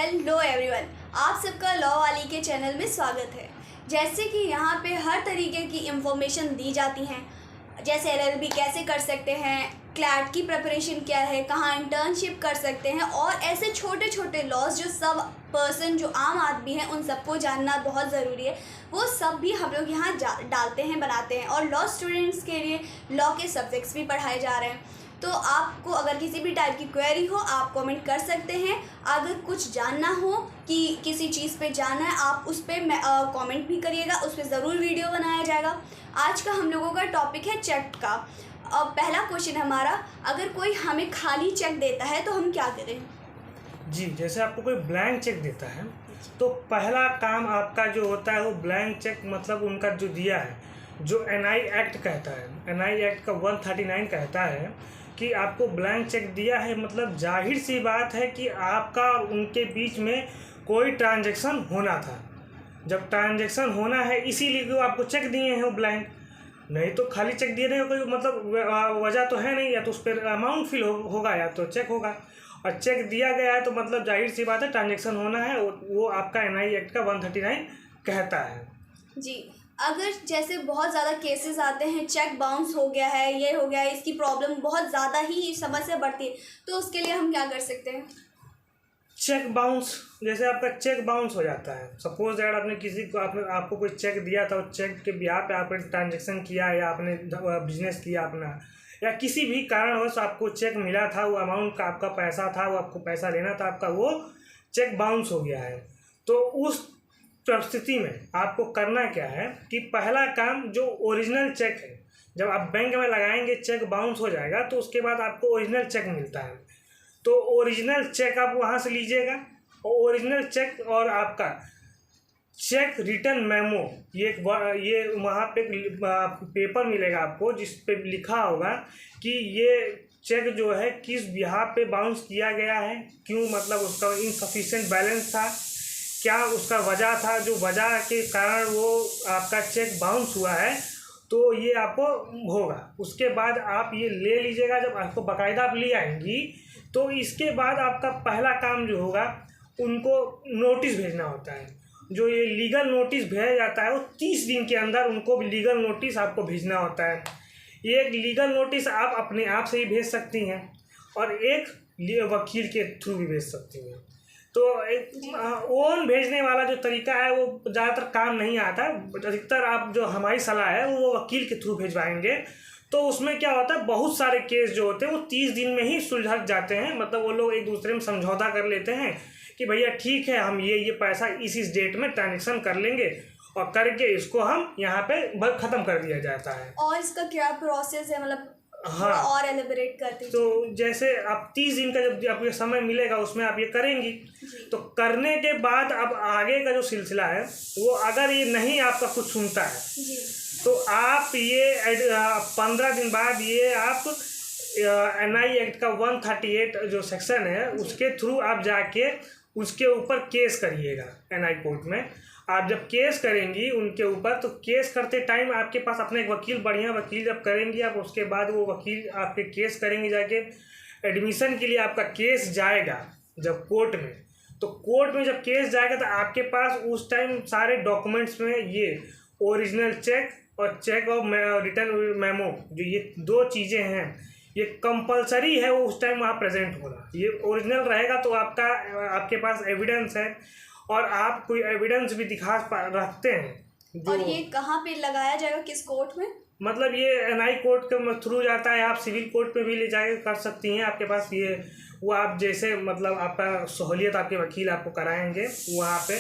Hello everyone, आप सबका law वाली के चैनल में स्वागत है। जैसे कि यहाँ पे हर तरीके की इंफॉर्मेशन दी जाती हैं, जैसे एलएलबी कैसे कर सकते हैं, क्लैट की प्रिपरेशन क्या है, कहाँ इंटर्नशिप कर सकते हैं, और ऐसे छोटे छोटे लॉज जो सब पर्सन जो आम आदमी हैं उन सबको जानना बहुत ज़रूरी है, वो सब भी हम लोग यहाँ डालते हैं, बनाते हैं। और लॉ स्टूडेंट्स के लिए लॉ के सब्जेक्ट्स भी पढ़ाए जा रहे हैं। तो आपको अगर किसी भी टाइप की क्वेरी हो आप कमेंट कर सकते हैं। अगर कुछ जानना हो कि किसी चीज़ पे जानना है आप उस पर कमेंट भी करिएगा, उस पर ज़रूर वीडियो बनाया जाएगा। आज का हम लोगों का टॉपिक है चेक का। अब पहला क्वेश्चन हमारा, अगर कोई हमें खाली चेक देता है तो हम क्या करें? जी, जैसे आपको कोई ब्लैंक चेक देता है तो पहला काम आपका जो होता है वो ब्लैंक चेक मतलब उनका जो दिया है, जो एनआई एक्ट कहता है, एनआई एक्ट का 139 कहता है कि आपको ब्लैंक चेक दिया है, मतलब जाहिर सी बात है कि आपका और उनके बीच में कोई ट्रांजैक्शन होना था। जब ट्रांजैक्शन होना है इसीलिए वो आपको चेक दिए हैं वो ब्लैंक, नहीं तो खाली चेक दिए नहीं, कोई मतलब वजह तो है नहीं, या तो उस पर अमाउंट फिल होगा या तो चेक होगा। और चेक दिया गया है तो मतलब जाहिर सी बात है ट्रांजैक्शन होना है, वो आपका एनआई एक्ट का 139 कहता है। जी, अगर जैसे बहुत ज़्यादा केसेस आते हैं, चेक बाउंस हो गया है, ये हो गया है, इसकी प्रॉब्लम बहुत ज़्यादा ही समस्या बढ़ती है, तो उसके लिए हम क्या कर सकते हैं? चेक बाउंस, जैसे आपका चेक बाउंस हो जाता है, सपोज दैट आपने किसी को आपको कोई चेक दिया था, उस चेक के बिहाफ पे आपने ट्रांजैक्शन किया या आपने बिजनेस किया अपना, या किसी भी कारणवश आपको चेक मिला था, वो अमाउंट का आपका पैसा था, वो आपको पैसा लेना था आपका, वो चेक बाउंस हो गया है। तो उस परिस्थिति में आपको करना क्या है कि पहला काम जो ओरिजिनल चेक है, जब आप बैंक में लगाएंगे चेक बाउंस हो जाएगा तो उसके बाद आपको ओरिजिनल चेक मिलता है, तो ओरिजिनल चेक आप वहाँ से लीजिएगा। और ओरिजिनल चेक और आपका चेक रिटर्न मेमो, ये वहाँ पे पेपर मिलेगा आपको जिस पे लिखा होगा कि ये चेक जो है किस बिहाफ पे बाउंस किया गया है, क्यों, मतलब उसका इनसफिशिएंट बैलेंस था, क्या उसका वजह था, जो वजह के कारण वो आपका चेक बाउंस हुआ है, तो ये आपको होगा। उसके बाद आप ये ले लीजिएगा, जब आपको बाकायदा आप ले आएंगी तो इसके बाद आपका पहला काम जो होगा उनको नोटिस भेजना होता है। जो ये लीगल नोटिस भेजा जाता है वो 30 दिन के अंदर उनको लीगल नोटिस आपको भेजना होता है। एक लीगल नोटिस आप अपने आप से ही भेज सकती हैं और एक वकील के थ्रू भी भेज सकती हैं। तो एक ओन भेजने वाला जो तरीका है वो ज़्यादातर काम नहीं आता, अधिकतर आप जो हमारी सलाह है वो वकील के थ्रू भेजवाएंगे। तो उसमें क्या होता है, बहुत सारे केस जो होते हैं वो 30 दिन में ही सुलझ जाते हैं, मतलब वो लोग एक दूसरे में समझौता कर लेते हैं कि भैया ठीक है, हम ये पैसा इस डेट में ट्रांजेक्शन कर लेंगे, और करके इसको हम यहाँ पे ख़त्म कर दिया जाता है। और इसका क्या प्रोसेस है, मतलब हाँ, और एलिबरेट करते हैं। तो जैसे आप 30 दिन का जब आपको समय मिलेगा उसमें आप ये करेंगी, तो करने के बाद अब आगे का जो सिलसिला है वो अगर ये नहीं आपका कुछ सुनता है जी, तो आप ये 15 दिन बाद ये आप एनआई एक्ट का 138 जो सेक्शन है उसके थ्रू आप जाके उसके ऊपर केस करिएगा एनआई कोर्ट में। आप जब केस करेंगी उनके ऊपर, तो केस करते टाइम आपके पास अपना एक वकील, बढ़िया वकील जब करेंगी आप, उसके बाद वो वकील आपके केस करेंगे, जाके एडमिशन के लिए आपका केस जाएगा जब कोर्ट में, तो कोर्ट में जब केस जाएगा तो आपके पास उस टाइम सारे डॉक्यूमेंट्स में ये ओरिजिनल चेक और चेक और रिटर्न मेमो, जो ये दो चीज़ें हैं ये कंपलसरी है वो उस टाइम वहाँ प्रेजेंट होना। ये ओरिजिनल रहेगा तो आपके पास एविडेंस है, और आप कोई एविडेंस भी रखते हैं जो। और ये कहाँ पे लगाया जाएगा, किस कोर्ट में? मतलब ये एनआई कोर्ट के थ्रू जाता है, आप सिविल कोर्ट पे भी ले जाके कर सकती हैं, आपके पास ये वो आप जैसे मतलब आपका सहूलियत आपके वकील आपको कराएंगे वहाँ पे।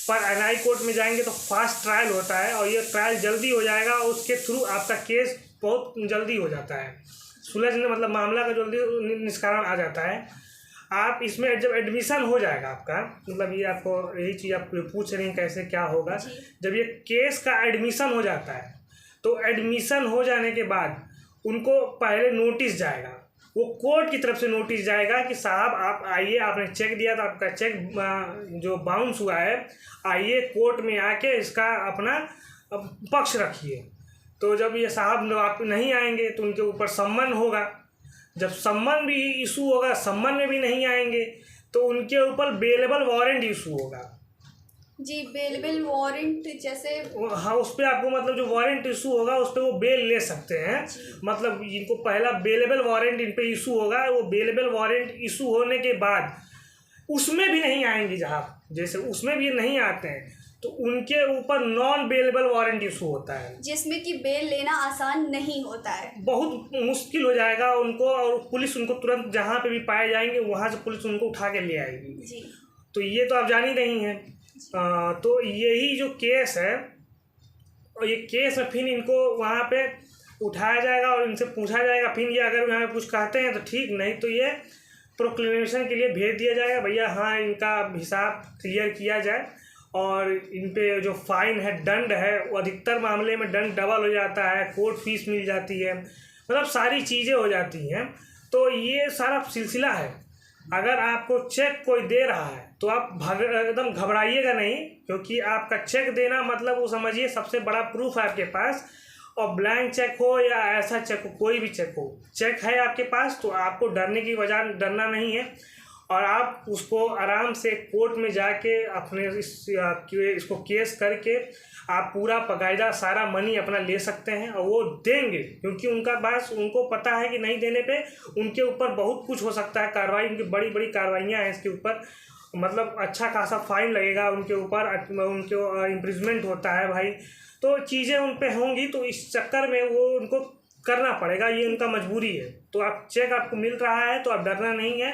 पर एनआई कोर्ट में जाएंगे तो फास्ट ट्रायल होता है और ये ट्रायल जल्दी हो जाएगा, उसके थ्रू आपका केस बहुत जल्दी हो जाता है, सुलझने मतलब मामला का जल्दी निष्करण आ जाता है। आप इसमें जब एडमिशन हो जाएगा आपका, मतलब ये आपको यही चीज़ आप पूछ रही हैं कैसे क्या होगा, जब ये केस का एडमिशन हो जाता है तो एडमिशन हो जाने के बाद उनको पहले नोटिस जाएगा, वो कोर्ट की तरफ से नोटिस जाएगा कि साहब आप आइए, आपने चेक दिया था, आपका चेक जो बाउंस हुआ है, आइए कोर्ट में आके इसका अपना पक्ष रखिए। तो जब ये साहब आप नहीं आएंगे तो उनके ऊपर सम्मन होगा, जब सम्मन भी इशू होगा, सम्मन में भी नहीं आएंगे तो उनके ऊपर बेलेबल वारंट इशू होगा। जी, बेलेबल वारंट जैसे? हाँ, उस पर आपको मतलब जो वारंट इशू होगा उस पर वो बेल ले सकते हैं। मतलब इनको पहला बेलेबल वारंट इन पे इशू होगा, वो बेलेबल वारंट इशू होने के बाद उसमें भी नहीं आएंगी, जहाँ जैसे उसमें भी नहीं आते हैं तो उनके ऊपर नॉन बेलेबल वारंट इशू होता है, जिसमें कि बेल लेना आसान नहीं होता है, बहुत मुश्किल हो जाएगा उनको, और पुलिस उनको तुरंत जहाँ पे भी पाए जाएंगे वहाँ से पुलिस उनको उठा के ले आएगी जी। तो ये तो आप जान ही रही हैं। तो यही जो केस है, और ये केस में फिर इनको वहाँ पे उठाया जाएगा और इनसे पूछा जाएगा, फिर ये अगर यहाँ कुछ कहते हैं तो ठीक, नहीं तो ये प्रोक्लेमेशन के लिए भेज दिया जाएगा, भैया हाँ इनका हिसाब क्लियर किया जाए, और इन पे जो फाइन है, दंड है, वो अधिकतर मामले में दंड डबल हो जाता है, कोर्ट फीस मिल जाती है, मतलब सारी चीज़ें हो जाती हैं। तो ये सारा सिलसिला है। अगर आपको चेक कोई दे रहा है तो आप एकदम घबराइएगा नहीं, क्योंकि आपका चेक देना मतलब वो समझिए सबसे बड़ा प्रूफ है आपके पास। और ब्लैंक चेक हो या ऐसा चेक हो, कोई भी चेक हो, चेक है आपके पास तो आपको डरने की वजह डरना नहीं है, और आप उसको आराम से कोर्ट में जाके अपने इसको केस करके आप पूरा बाकायदा सारा मनी अपना ले सकते हैं, और वो देंगे, क्योंकि उनका पास उनको पता है कि नहीं देने पे उनके ऊपर बहुत कुछ हो सकता है, कार्रवाई, उनकी बड़ी बड़ी कार्रवाइयाँ हैं इसके ऊपर, मतलब अच्छा खासा फाइन लगेगा उनके ऊपर, उनके इम्प्रिजमेंट होता है भाई, तो चीज़ें उन पे होंगी, तो इस चक्कर में वो उनको करना पड़ेगा, ये उनका मजबूरी है। तो आप चेक आपको मिल रहा है तो आप डरना नहीं है,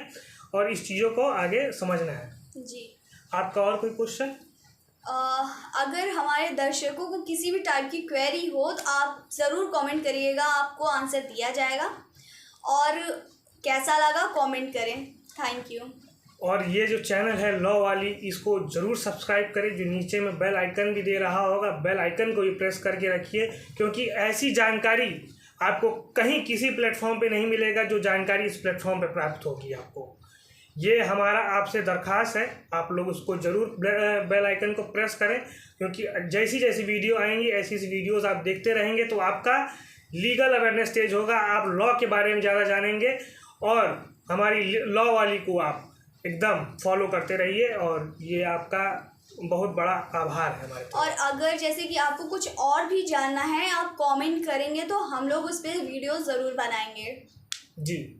और इस चीज़ों को आगे समझना है। जी। आपका और कोई क्वेश्चन? अगर हमारे दर्शकों को किसी भी टाइप की क्वेरी हो तो आप ज़रूर कमेंट करिएगा, आपको आंसर दिया जाएगा, और कैसा लगा कमेंट करें। Thank you. और ये जो चैनल है लॉ वाली, इसको ज़रूर सब्सक्राइब करें, जो नीचे में बेल आइकन भी दे रहा होगा, बेल आइकन को भी प्रेस करके रखिए, क्योंकि ऐसी जानकारी आपको कहीं किसी प्लेटफॉर्म पे नहीं मिलेगा जो जानकारी इस प्लेटफॉर्म पे प्राप्त होगी आपको। ये हमारा आपसे दरख्वास्त है, आप लोग उसको ज़रूर बेल आइकन को प्रेस करें, क्योंकि जैसी जैसी वीडियो आएंगी ऐसी ऐसी वीडियोस आप देखते रहेंगे तो आपका लीगल अवेयरनेस स्टेज होगा, आप लॉ के बारे में ज़्यादा जानेंगे, और हमारी लॉ वाली को आप एकदम फॉलो करते रहिए, और ये आपका बहुत बड़ा आभार है हमारे तरफ। और अगर जैसे कि आपको कुछ और भी जानना है, आप कमेंट करेंगे तो हम लोग उस पर वीडियो ज़रूर बनाएंगे। जी।